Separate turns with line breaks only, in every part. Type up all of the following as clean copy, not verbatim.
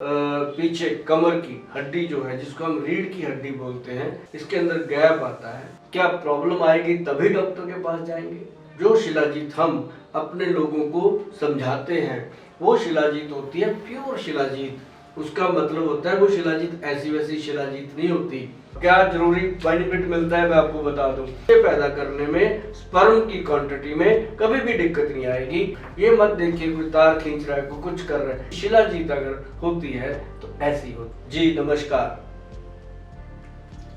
पीछे कमर की हड्डी जो है, जिसको हम रीढ़ की हड्डी बोलते हैं, इसके अंदर गैप आता है। क्या प्रॉब्लम आएगी तभी डॉक्टर के पास जाएंगे। जो शिलाजीत हम अपने लोगों को समझाते हैं वो शिलाजीत होती है प्योर शिलाजीत। उसका मतलब होता है वो शिलाजीत ऐसी वैसी शिलाजीत नहीं होती। क्या जरूरी बेनिफिट मिलता है मैं आपको बता दूं। ये पैदा करने में स्पर्म की क्वांटिटी में कभी भी दिक्कत नहीं आएगी। ये मत देखिए कोई तार खींच रहा है, कोई कुछ कर रहा है। शिलाजीत अगर होती है तो ऐसी होती। जी नमस्कार,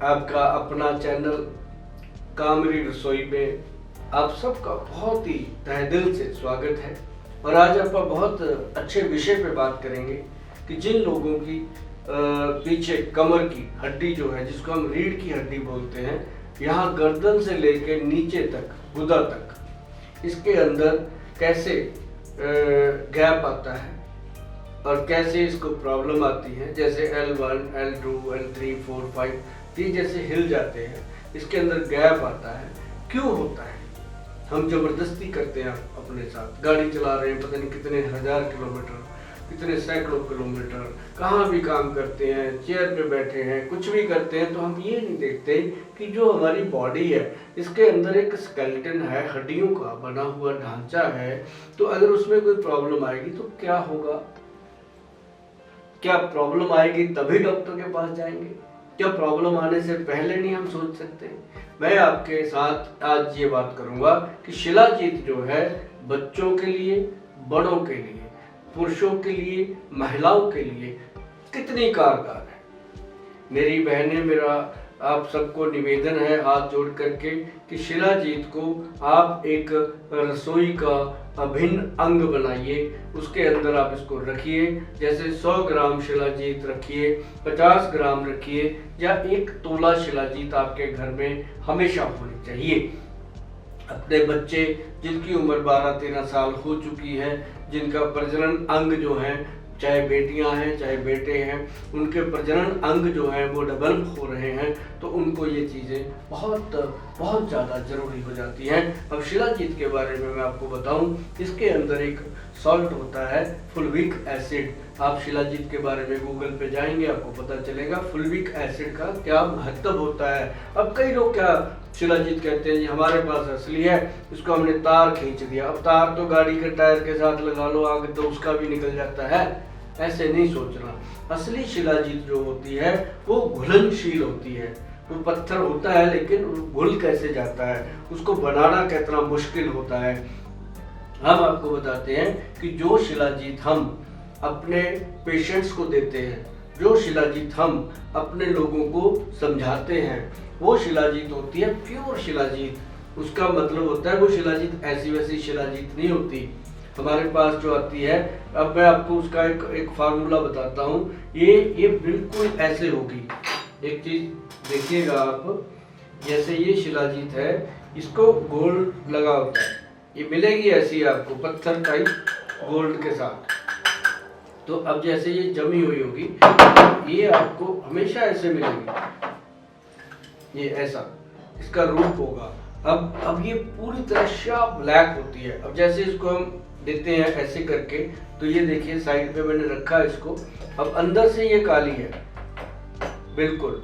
आपका अपना चैनल कामरी रसोई में आप सबका बहुत ही तहे दिल से स्वागत है। और आज आप बहुत अच्छे विषय पे बात करेंगे कि जिन लोगों की पीछे कमर की हड्डी जो है, जिसको हम रीढ़ की हड्डी बोलते हैं, यहाँ गर्दन से लेकर नीचे तक गुदा तक, इसके अंदर कैसे गैप आता है और कैसे इसको प्रॉब्लम आती है। जैसे L1, L2, L3, 4, 5 ये जैसे हिल जाते हैं, इसके अंदर गैप आता है। क्यों होता है? हम जबरदस्ती करते हैं अपने साथ, गाड़ी चला रहे हैं, पता नहीं कितने हजार किलोमीटर, कितने सैकड़ों किलोमीटर, कहाँ भी काम करते हैं, चेयर पे बैठे हैं, कुछ भी करते हैं, तो हम ये नहीं देखते कि जो हमारी बॉडी है इसके अंदर एक स्केलेटन है, हड्डियों का बना हुआ ढांचा है। तो अगर उसमें कोई प्रॉब्लम आएगी तो क्या होगा? क्या प्रॉब्लम आएगी तभी डॉक्टर के पास जाएंगे? क्या प्रॉब्लम आने से पहले नहीं हम सोच सकते? मैं आपके साथ आज ये बात करूंगा कि शिलाजीत जो है बच्चों के लिए, बड़ों के लिए, पुरुषों के लिए, महिलाओं के लिए कितनी कारगर है। मेरी बहनें, मेरा आप सबको निवेदन है हाथ जोड़ करके कि शिलाजीत को आप एक रसोई का अभिन्न अंग बनाइए। उसके अंदर आप इसको रखिए। जैसे 100 ग्राम शिलाजीत रखिए, 50 ग्राम रखिए, या 1 तोला शिलाजीत आपके घर में हमेशा होनी चाहिए। अपने बच्चे जिनकी उम्र 12-13 साल हो चुकी है, जिनका प्रजनन अंग जो है, चाहे बेटियां हैं चाहे बेटे हैं, उनके प्रजनन अंग जो हैं वो डेवलप हो रहे हैं, तो उनको ये चीज़ें बहुत ज़्यादा ज़रूरी हो जाती हैं। अब शिलाजीत के बारे में मैं आपको बताऊं, इसके अंदर एक सॉल्ट होता है फुल्विक एसिड। आप शिलाजीत के बारे में गूगल पे जाएंगे, आपको पता चलेगा फुल्विक एसिड का क्या महत्व होता है। अब कई लोग क्या शिलाजीत कहते हैं हमारे पास असली है, इसको हमने तार खींच दिया। अब तार तो गाड़ी के टायर के साथ लगा लो आगे तो उसका भी निकल जाता है। ऐसे नहीं सोचना। असली शिलाजीत जो होती है वो घुलनशील होती है। वो पत्थर होता है लेकिन घुल कैसे जाता है, उसको बनाना कितना मुश्किल होता है। हम आपको बताते हैं कि जो शिलाजीत हम अपने पेशेंट्स को देते हैं, जो शिलाजीत हम अपने लोगों को समझाते हैं, वो शिलाजीत होती है प्योर शिलाजीत। उसका मतलब होता है वो शिलाजीत ऐसी वैसी शिलाजीत नहीं होती। हमारे पास जो आती है, अब मैं आपको उसका एक फार्मूला बताता हूँ। ये बिल्कुल ऐसे होगी। एक चीज देखिएगा आप, जैसे ये शिलाजीत है, इसको गोल्ड लगा होता है, ये मिलेगी ऐसी आपको पत्थर टाइप गोल्ड के साथ। तो अब जैसे ये जमी हुई होगी, ये आपको हमेशा ऐसे मिलेगी, ये ऐसा इसका रूप होगा। अब ये पूरी तरह शार्प ब्लैक होती है। अब जैसे इसको हम देते हैं ऐसे करके, तो ये देखिए साइड पे मैंने रखा है इसको। अब अंदर से ये काली है बिल्कुल,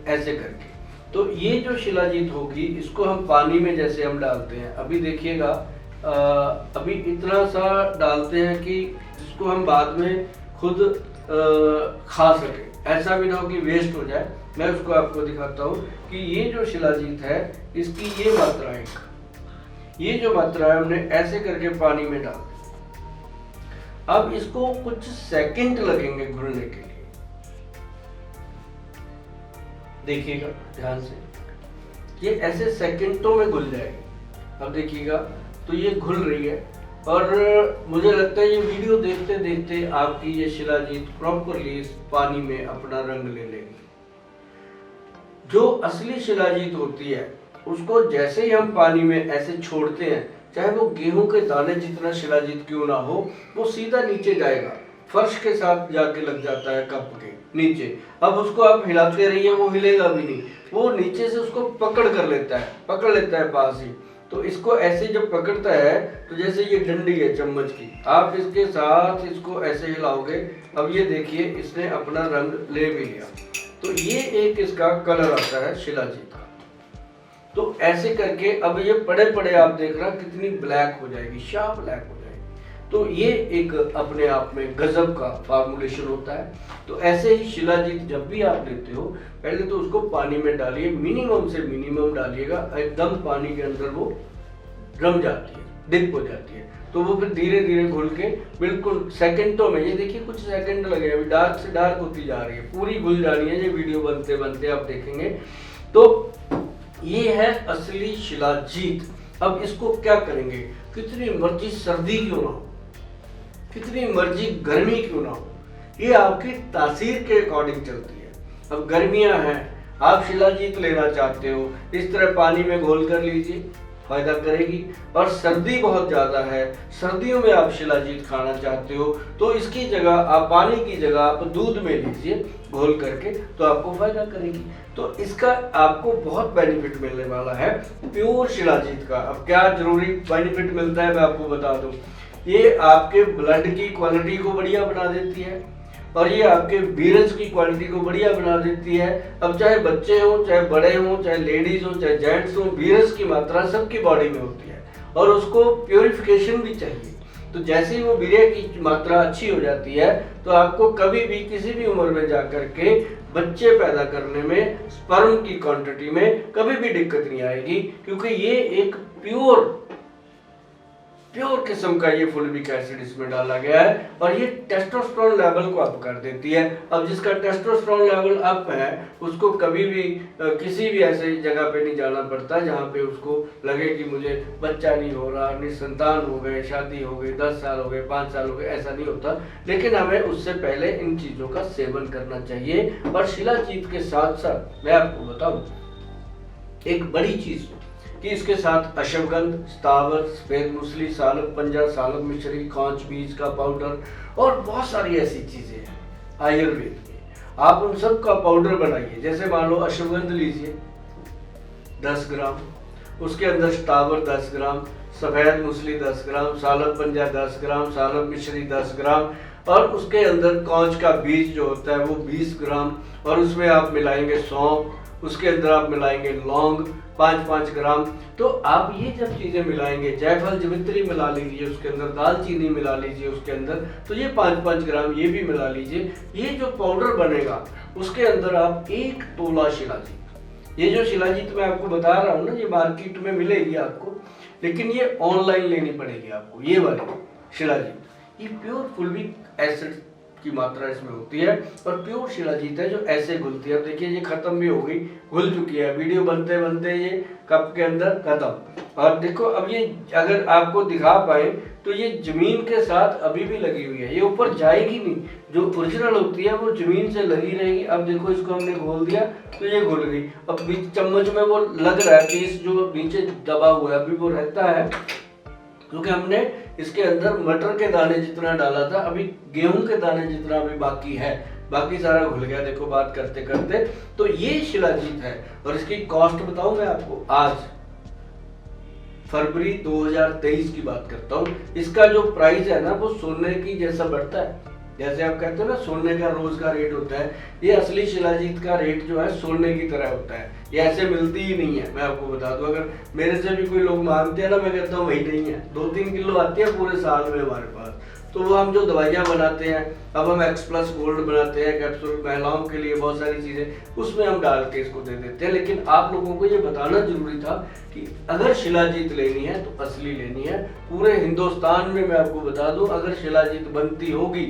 ऐसे करके। तो ये जो शिलाजीत होगी, इसको हम पानी में जैसे हम डालते हैं, अभी देखिएगा, अभी इतना सा डालते हैं कि इसको हम बाद में खुद खा सके, ऐसा भी ना हो कि वेस्ट हो जाए। मैं उसको आपको दिखाता हूँ कि ये जो शिलाजीत है इसकी ये मात्रा है, ये जो मात्रा है हमने ऐसे करके पानी में डाल दी। अब इसको कुछ सेकंड लगेंगे घुलने के लिए। देखिएगा ध्यान से, ये ऐसे सेकंडों में घुल जाएगी। अब देखिएगा, तो ये घुल रही है और मुझे लगता है ये वीडियो देखते देखते आपकी ये शिलाजीत प्रॉपरली इस पानी में अपना रंग ले लेगी। जो असली शिलाजीत होती है उसको जैसे ही हम पानी में ऐसे छोड़ते हैं, चाहे वो गेहूं के दाने जितना शिलाजीत क्यों ना हो, वो सीधा नीचे जाएगा, फर्श के साथ जाके लग जाता है कप के नीचे। अब उसको आप हिलाते रहिए, वो हिलेगा भी नहीं, वो नीचे से उसको पकड़ लेता है पास ही। तो इसको ऐसे जब पकड़ता है तो जैसे ये डंडी है चम्मच की, आप इसके साथ इसको ऐसे हिलाओगे। अब ये देखिए इसने अपना रंग ले भी लिया। तो ये एक इसका कलर आता है शिलाजीत का। तो ऐसे करके अब ये पड़े पड़े आप देख रहा कितनी ब्लैक हो जाएगी, शार्प ब्लैक हो जाएगी। तो ये एक अपने आप में गजब का फार्मूलेशन होता है। तो ऐसे ही शिलाजीत जब भी आप लेते हो पहले तो उसको पानी में डालिए, मिनिमम से मिनिमम डालिएगा, एकदम पानी के अंदर वो रम जाती है, डिप हो जाती है। तो वो फिर धीरे धीरे घुल के बिल्कुल सेकंडों में, ये देखिए कुछ सेकंड लगे, अभी डार्क से डार्क होती जा रही है, पूरी घुल जानी है। ये वीडियो बनते बनते आप देखेंगे। तो ये है असली शिलाजीत। अब इसको क्या करेंगे, कितनी मर्जी सर्दी क्यों ना हो, कितनी मर्जी गर्मी क्यों ना हो, ये आपकी तासीर के अकॉर्डिंग चलती है। अब गर्मियां हैं, आप शिलाजीत लेना चाहते हो, इस तरह पानी में घोल कर लीजिए, फायदा करेगी। और सर्दी बहुत ज़्यादा है, सर्दियों में आप शिलाजीत खाना चाहते हो तो इसकी जगह आप पानी की जगह आप दूध में लीजिए घोल करके, तो आपको फायदा करेगी। तो इसका आपको बहुत बेनिफिट मिलने वाला है प्योर शिलाजीत का। अब क्या जरूरी बेनिफिट मिलता है मैं आपको बता दूं। ये आपके ब्लड की क्वालिटी को बढ़िया बना देती है और ये आपके बीरज की क्वालिटी को बढ़िया बना देती है। अब चाहे बच्चे हों, चाहे बड़े हों, चाहे लेडीज हों, चाहे जेंट्स हों, बीरज की मात्रा सबकी बॉडी में होती है और उसको प्योरिफिकेशन भी चाहिए। तो जैसे ही वो बीरे की मात्रा अच्छी हो जाती है तो आपको कभी भी किसी भी उम्र में जाकर के बच्चे पैदा करने में, स्पर्म की क्वांटिटी में कभी भी दिक्कत नहीं आएगी, क्योंकि ये एक प्योर किस्म का ये फुलविक एसिड इसमें डाला गया है और ये टेस्टोस्टेरोन लेवल को अप कर देती है। अब जिसका टेस्टोस्टेरोन लेवल अप है उसको कभी भी किसी भी ऐसे जगह पे नहीं जाना पड़ता जहाँ पे उसको लगे कि मुझे बच्चा नहीं हो रहा, निसंतान हो गए, शादी हो गई, 10 साल हो गए, 5 साल हो गए, ऐसा नहीं होता। लेकिन हमें उससे पहले इन चीज़ों का सेवन करना चाहिए। और शिलाजीत के साथ साथ मैं आपको बताऊँ एक बड़ी चीज़ कि इसके साथ अश्वगंध, स्थावर, सफेद मूसली, सालब पंजा, सालब मिश्री, कांच बीज का पाउडर और बहुत सारी ऐसी चीजें हैं आयुर्वेद में। आप उन सब का पाउडर बनाइए। जैसे मान लो अश्वगंध लीजिए 10 ग्राम, उसके अंदर स्थावर 10 ग्राम, सफेद मूसली 10 ग्राम, सालब पंजा 10 ग्राम, सालब मिश्री 10 ग्राम और उसके अंदर कांच का बीज जो होता है वो 20 ग्राम और उसमें आप मिलाएंगे सौंफ, उसके अंदर आप मिलाएंगे लौंग 5-5 ग्राम। तो आप ये जब चीजें मिलाएंगे, जायफल जवित्री मिला लीजिए उसके अंदर, दालचीनी मिला लीजिए उसके अंदर, तो ये 5-5 ग्राम ये भी मिला लीजिए। ये जो पाउडर बनेगा उसके अंदर आप 1 तोला शिलाजीत, ये जो शिलाजीत मैं आपको बता रहा हूँ ना, ये मार्केट में मिलेगी आपको, लेकिन ये ऑनलाइन लेनी पड़ेगी आपको। ये वाली शिलाजीत ये प्योर फुलविक एसिड की मात्रा इसमें होती है और प्योर शिलाजीत है जो ऐसे घुलती है। अब देखिए ये खत्म भी हो गई, घुल चुकी है, वीडियो बनते बनते ये कप के अंदर खत्म। और देखो अब ये अगर आपको दिखा पाए तो ये जमीन के साथ अभी भी लगी हुई है, ये ऊपर जाएगी नहीं, जो ओरिजिनल होती है वो जमीन से लगी रहेगी। अब देखो इसको हमने घोल दिया तो ये घुल गई। अब बीच चम्मच में वो लग रहा है पीस जो नीचे दबा हुआ है अभी वो रहता है, क्योंकि हमने इसके अंदर मटर के दाने जितना डाला था, अभी गेहूं के दाने जितना अभी बाकी है, बाकी सारा घुल गया। देखो बात करते करते तो ये शिलाजीत है। और इसकी कॉस्ट बताऊं मैं आपको, आज फरवरी 2023 की बात करता हूँ, इसका जो प्राइस है ना वो सोने की जैसा बढ़ता है। जैसे आप कहते हो ना सोने का रोज का रेट होता है, ये असली शिलाजीत का रेट जो है सोने की तरह होता है। ये ऐसे मिलती ही नहीं है, मैं आपको बता दूं। अगर मेरे से भी कोई लोग मांगते हैं ना, मैं कहता हूँ वही नहीं है। 2-3 किलो आती है पूरे साल में हमारे पास। तो वो हम जो दवाइयाँ बनाते हैं, अब हम एक्स प्लस गोल्ड बनाते हैं कैप्सूल, महिलाओं के लिए बहुत सारी चीज़ें, उसमें हम डाल के इसको दे देते हैं। लेकिन आप लोगों को ये बताना जरूरी था कि अगर शिलाजीत लेनी है तो असली लेनी है। पूरे हिंदुस्तान में मैं आपको बता दूं, अगर शिलाजीत बनती होगी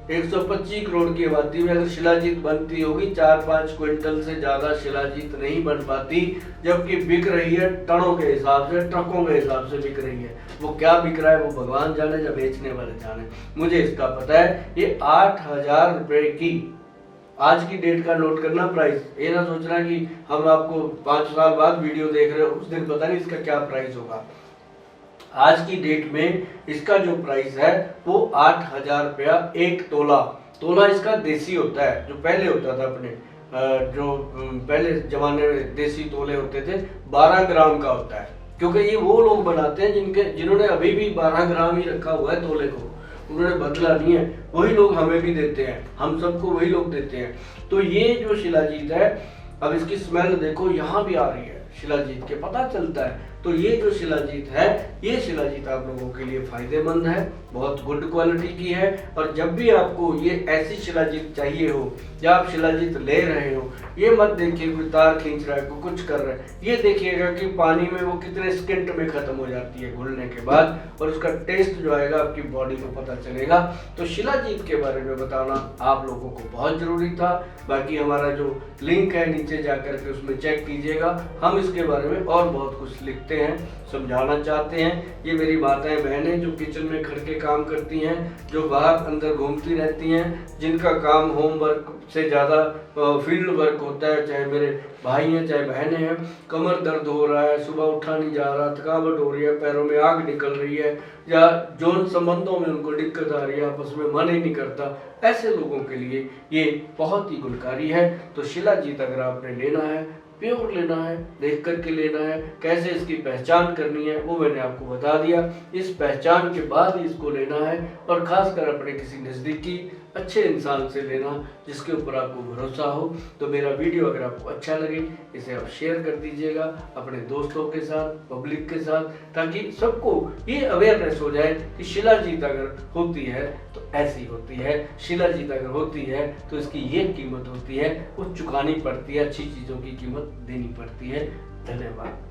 125 करोड़ की आबादी में अगर शिलाजीत बनती होगी, 4-5 क्विंटल से ज्यादा शिलाजीत नहीं बन पाती, जबकि बिक रही है टनों के हिसाब से, ट्रकों के हिसाब से बिक रही है। वो क्या बिक रहा है वो भगवान जाने, या बेचने वाले जाने, मुझे इसका पता है। ये 8,000 रुपए की आज की डेट का नोट करना प्राइस। ये ना सोचना कि हम आपको 5 साल बाद वीडियो देख रहे हो, उस दिन पता नहीं इसका क्या प्राइस होगा। आज की डेट में इसका जो प्राइस है वो 8,000 रुपया 1 तोला। तोला इसका देसी होता है, जो पहले होता था अपने जो पहले जमाने में देसी तोले होते थे 12 ग्राम का होता है। क्योंकि ये वो लोग बनाते हैं जिन्होंने अभी भी 12 ग्राम ही रखा हुआ है तोले को, उन्होंने बदला नहीं है, वही लोग हमें भी देते हैं, हम सबको वही लोग देते हैं। तो ये जो शिलाजीत है, अब इसकी स्मेल देखो यहाँ भी आ रही है शिलाजीत के, पता चलता है। तो ये जो शिलाजीत है, ये शिलाजीत आप लोगों के लिए फायदेमंद है, बहुत गुड क्वालिटी की है। और जब भी आपको ये ऐसी शिलाजीत चाहिए हो या आप शिलाजीत ले रहे हो, ये मत देखिए कोई तार खींच रहा है, कोई कुछ कर रहा है, ये देखिएगा कि पानी में वो कितने सेकंड में खत्म हो जाती है घुलने के बाद, और उसका टेस्ट जो आएगा आपकी बॉडी को पता चलेगा। तो शिलाजीत के बारे में बताना आप लोगों को बहुत जरूरी था। बाकी हमारा जो लिंक है नीचे जाकर के उसमें चेक कीजिएगा, हम इसके बारे में और बहुत कुछ लिखते हैं, समझाना चाहते हैं। ये मेरी माताएं बहनें जो किचन में घर के काम करती हैं, जो बाहर अंदर घूमती रहती हैं, जिनका काम होमवर्क से ज़्यादा फील्ड वर्क होता है, चाहे मेरे भाई हैं चाहे बहनें हैं, कमर दर्द हो रहा है, सुबह उठा नहीं जा रहा, थकावट हो रही है, पैरों में आग निकल रही है, या जौन संबंधों में उनको दिक्कत आ रही है, आपस में मन ही नहीं करता, ऐसे लोगों के लिए ये बहुत ही गुणकारी है। तो शिलाजीत अगर आपने लेना है, प्योर लेना है, देख करके लेना है, कैसे इसकी पहचान करनी है वो मैंने आपको बता दिया। इस पहचान के बाद ही इसको लेना है, और खासकर अपने किसी नज़दीकी अच्छे इंसान से लेना जिसके ऊपर आपको भरोसा हो। तो मेरा वीडियो अगर आपको अच्छा लगे, इसे आप शेयर कर दीजिएगा अपने दोस्तों के साथ, पब्लिक के साथ, ताकि सबको ये अवेयरनेस हो जाए कि शिलाजीत अगर होती है तो ऐसी होती है, शिलाजीत अगर होती है तो इसकी ये कीमत होती है, वो चुकानी पड़ती है, अच्छी चीज़ों की कीमत देनी पड़ती है। धन्यवाद।